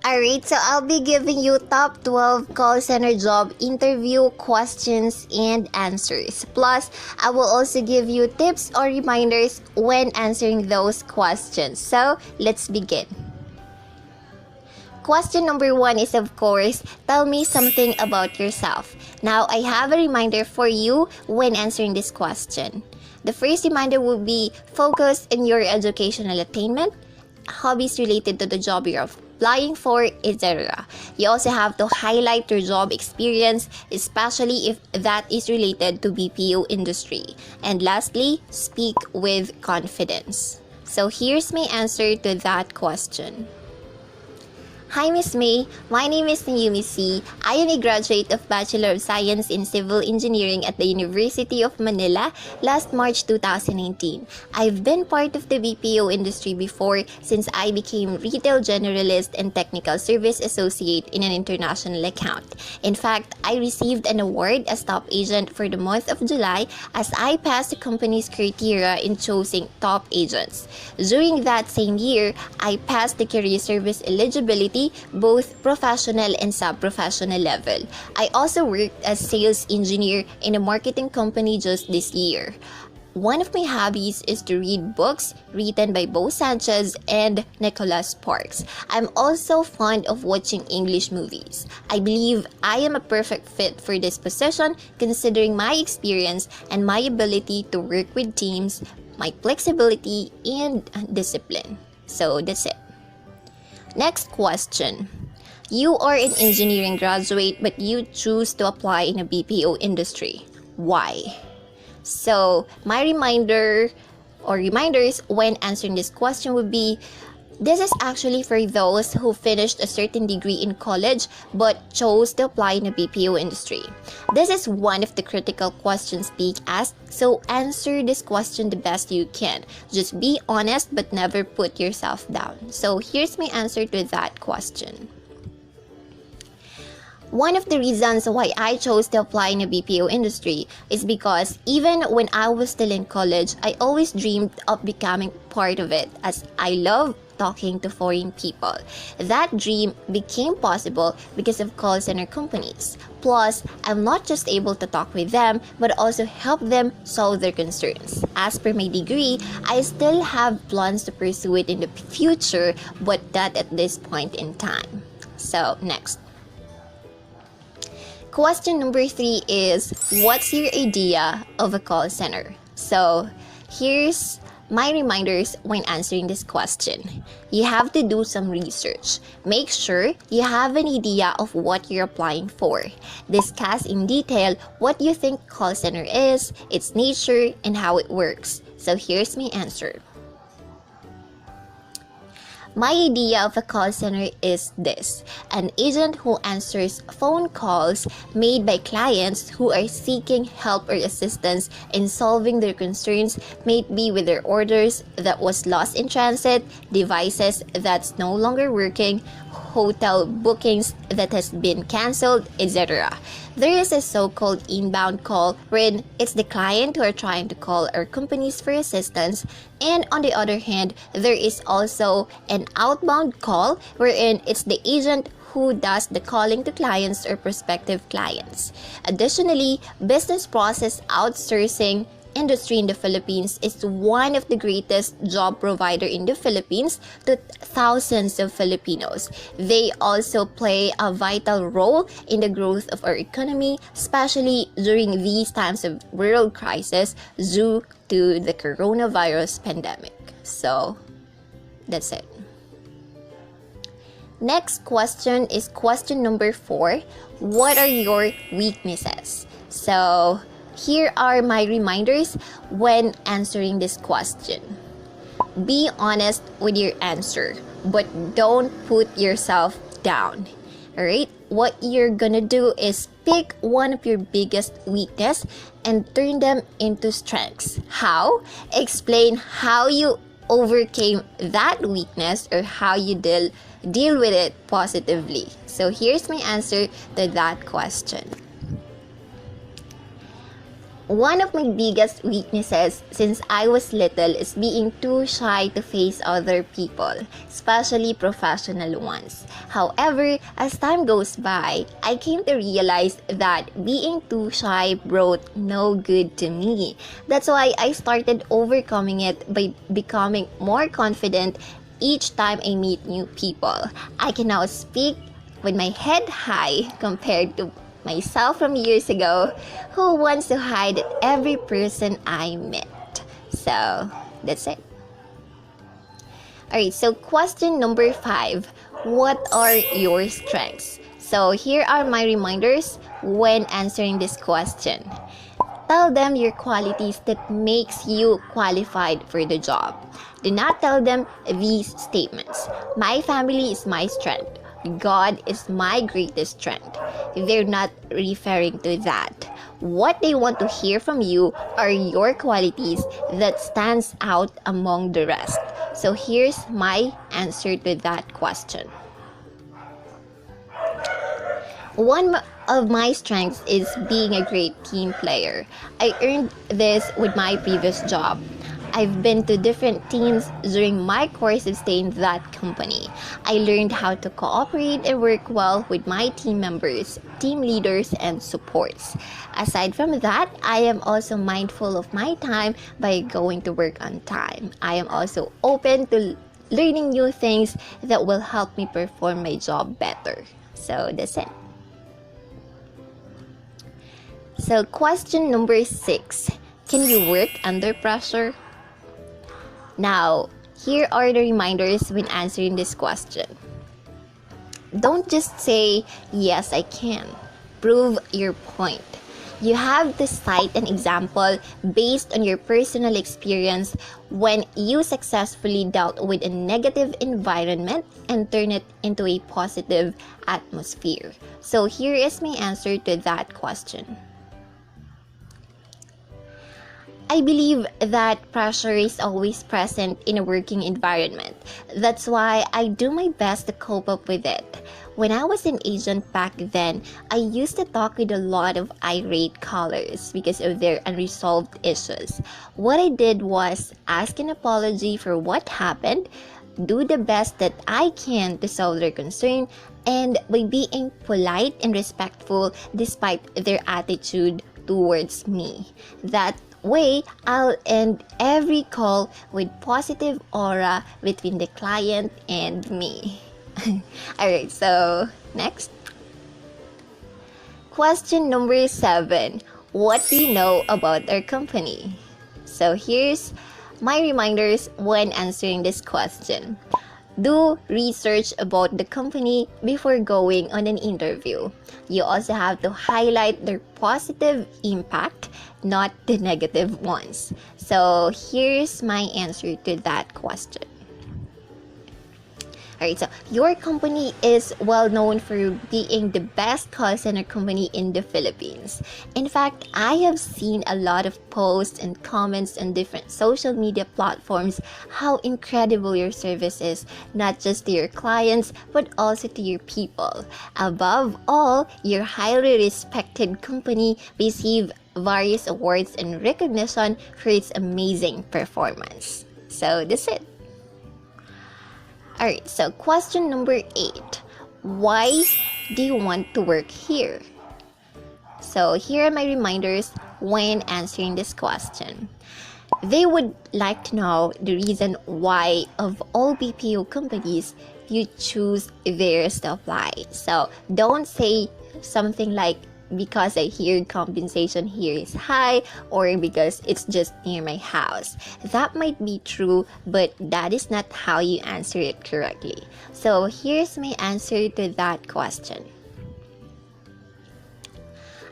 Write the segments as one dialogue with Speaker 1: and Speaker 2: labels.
Speaker 1: Alright, so I'll be giving you top 12 call center job interview questions and answers. Plus, I will also give you tips or reminders when answering those questions. So, let's begin. Question number 1 is, of course, tell me something about yourself. Now, I have a reminder for you when answering this question. The first reminder will be focus on your educational attainment, hobbies related to the job you're applying for, etc. You also have to highlight your job experience, especially if that is related to BPO industry. And lastly, speak with confidence. So here's my answer to that question. Hi, Miss May. My name is Naomi C. I am a graduate of Bachelor of Science in Civil Engineering at the University of Manila last March 2019. I've been part of the BPO industry before since I became Retail Generalist and Technical Service Associate in an international account. In fact, I received an award as top agent for the month of July as I passed the company's criteria in choosing top agents. During that same year, I passed the career service eligibility both professional and sub-professional level. I also worked as sales engineer in a marketing company just this year. One of my hobbies is to read books written by Bo Sanchez and Nicholas Sparks. I'm also fond of watching English movies. I believe I am a perfect fit for this position considering my experience and my ability to work with teams, my flexibility, and discipline. So that's it. Next question. You are an engineering graduate but you choose to apply in a BPO industry. Why? So, my reminders when answering this question would be, this is actually for those who finished a certain degree in college but chose to apply in the BPO industry. This is one of the critical questions being asked, so answer this question the best you can. Just be honest but never put yourself down. So here's my answer to that question. One of the reasons why I chose to apply in the BPO industry is because even when I was still in college, I always dreamed of becoming part of it as I love talking to foreign people. That dream became possible because of call center companies. Plus, I'm not just able to talk with them, but also help them solve their concerns. As per my degree, I still have plans to pursue it in the future, but not at this point in time. So, next. Question number 3 is, what's your idea of a call center? So, here's my reminders when answering this question. You have to do some research. Make sure you have an idea of what you're applying for. Discuss in detail what you think call center is, its nature, and how it works. So here's my answer. My idea of a call center is this: an agent who answers phone calls made by clients who are seeking help or assistance in solving their concerns, maybe with their orders that was lost in transit, devices that's no longer working, hotel bookings that has been canceled, etc. There is a so-called inbound call wherein it's the client who are trying to call our companies for assistance, and on the other hand, there is also an outbound call wherein it's the agent who does the calling to clients or prospective clients. Additionally, business process outsourcing industry in the Philippines is one of the greatest job provider in the Philippines to thousands of Filipinos. They also play a vital role in the growth of our economy, especially during these times of world crisis due to the coronavirus pandemic. So, that's it. Next question is question number 4. What are your weaknesses? So, here are my reminders when answering this question. Be honest with your answer, but don't put yourself down. Alright? What you're gonna do is pick one of your biggest weakness and turn them into strengths. How? Explain how you overcame that weakness or how you deal with it positively. So here's my answer to that question. One of my biggest weaknesses since I was little is being too shy to face other people, especially professional ones. However, as time goes by, I came to realize that being too shy brought no good to me. That's why I started overcoming it by becoming more confident each time I meet new people. I can now speak with my head high compared to myself from years ago who wants to hide every person I met. So that's it. Alright, so question number 5. What are your strengths? So here are my reminders when answering this question. Tell them your qualities that makes you qualified for the job. Do not tell them these statements. My family is my strength. God is my greatest strength. They're not referring to that. What they want to hear from you are your qualities that stands out among the rest. So here's my answer to that question. One of my strengths is being a great team player. I earned this with my previous job. I've been to different teams during my course of stay in that company. I learned how to cooperate and work well with my team members, team leaders, and supports. Aside from that, I am also mindful of my time by going to work on time. I am also open to learning new things that will help me perform my job better. So that's it. So question number 6. Can you work under pressure? Now, here are the reminders when answering this question. Don't just say, yes, I can. Prove your point. You have to cite an example based on your personal experience when you successfully dealt with a negative environment and turn it into a positive atmosphere. So here is my answer to that question. I believe that pressure is always present in a working environment. That's why I do my best to cope up with it. When I was an agent back then, I used to talk with a lot of irate callers because of their unresolved issues. What I did was ask an apology for what happened, do the best that I can to solve their concern, and by being polite and respectful despite their attitude towards me. That way, I'll end every call with positive aura between the client and me. Alright, so next. Question number 7. What do you know about our company? So here's my reminders when answering this question. Do research about the company before going on an interview. You also have to highlight their positive impact, not the negative ones. So here's my answer to that question. Alright, so your company is well known for being the best call center company in the Philippines. In fact, I have seen a lot of posts and comments on different social media platforms how incredible your service is, not just to your clients, but also to your people. Above all, your highly respected company received various awards and recognition for its amazing performance. So that's it. Alright, so question number 8. Why do you want to work here? So here are my reminders when answering this question. They would like to know the reason why of all BPO companies you choose theirs to apply. So don't say something like, because I hear compensation here is high, or because it's just near my house. That might be true, but that is not how you answer it correctly. So here's my answer to that question.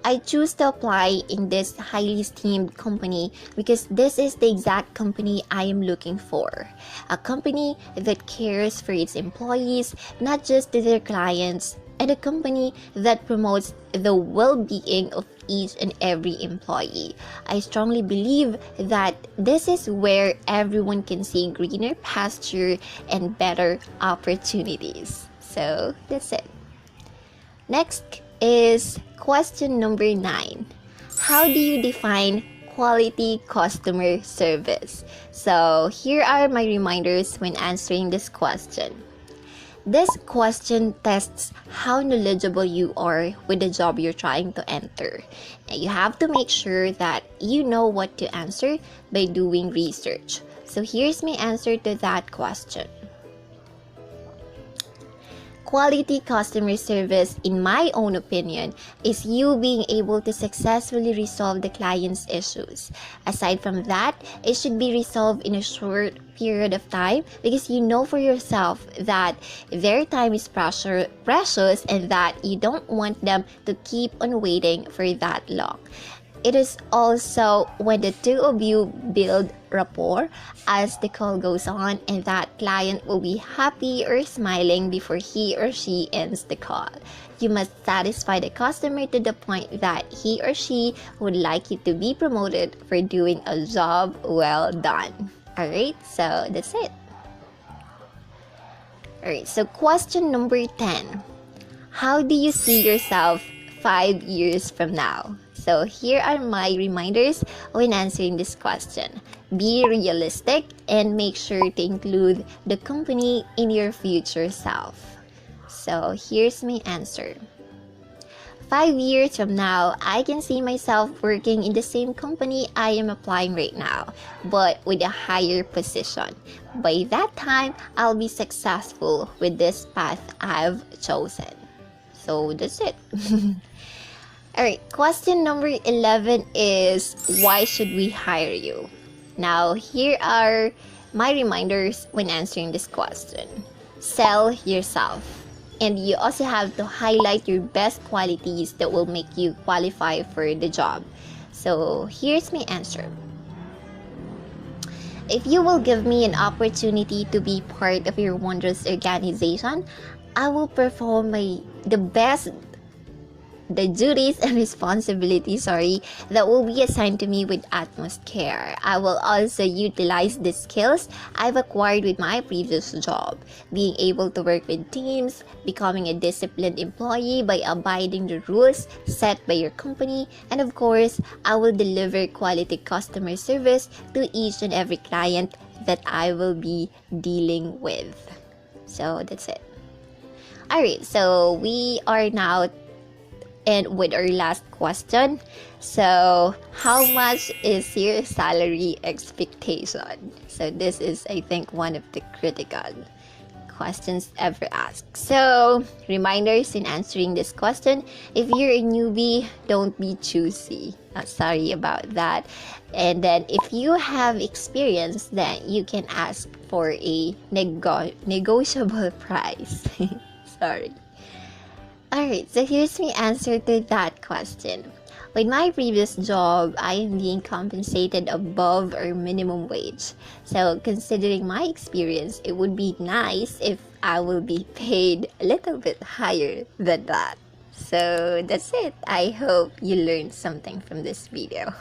Speaker 1: I choose to apply in this highly esteemed company because this is the exact company I am looking for. A company that cares for its employees, not just to their clients, and a company that promotes the well-being of each and every employee. I strongly believe that this is where everyone can see greener pasture and better opportunities. So that's it. Next is question number 9. how do you define quality customer service? So here are my reminders when answering this question. This question tests how knowledgeable you are with the job you're trying to enter. And you have to make sure that you know what to answer by doing research. So here's my answer to that question. Quality customer service, in my own opinion, is you being able to successfully resolve the client's issues. Aside from that, it should be resolved in a short period of time because you know for yourself that their time is precious and that you don't want them to keep on waiting for that long. It is also when the two of you build rapport as the call goes on, and that client will be happy or smiling before he or she ends the call. You must satisfy the customer to the point that he or she would like you to be promoted for doing a job well done. Alright, so that's it. Alright, so question number 10. How do you see yourself 5 years from now? So here are my reminders when answering this question. Be realistic and make sure to include the company in your future self. So here's my answer. 5 years from now, I can see myself working in the same company I am applying right now, but with a higher position. By that time, I'll be successful with this path I've chosen. So that's it. Alright, question number 11 is, why should we hire you? Now, here are my reminders when answering this question. Sell yourself. And you also have to highlight your best qualities that will make you qualify for the job. So, here's my answer. If you will give me an opportunity to be part of your wondrous organization, I will perform the duties and responsibilities, that will be assigned to me with utmost care. I will also utilize the skills I've acquired with my previous job, being able to work with teams, becoming a disciplined employee by abiding the rules set by your company, and of course, I will deliver quality customer service to each and every client that I will be dealing with. So that's it. Alright, so we are now and with our last question. So, how much is your salary expectation? So, this is, I think, one of the critical questions ever asked. So, reminders in answering this question. If you're a newbie, don't be choosy. Sorry about that. And then, if you have experience, then you can ask for a negotiable price. Sorry. Alright, so here's my answer to that question. With my previous job, I am being compensated above our minimum wage. So considering my experience, it would be nice if I will be paid a little bit higher than that. So that's it. I hope you learned something from this video.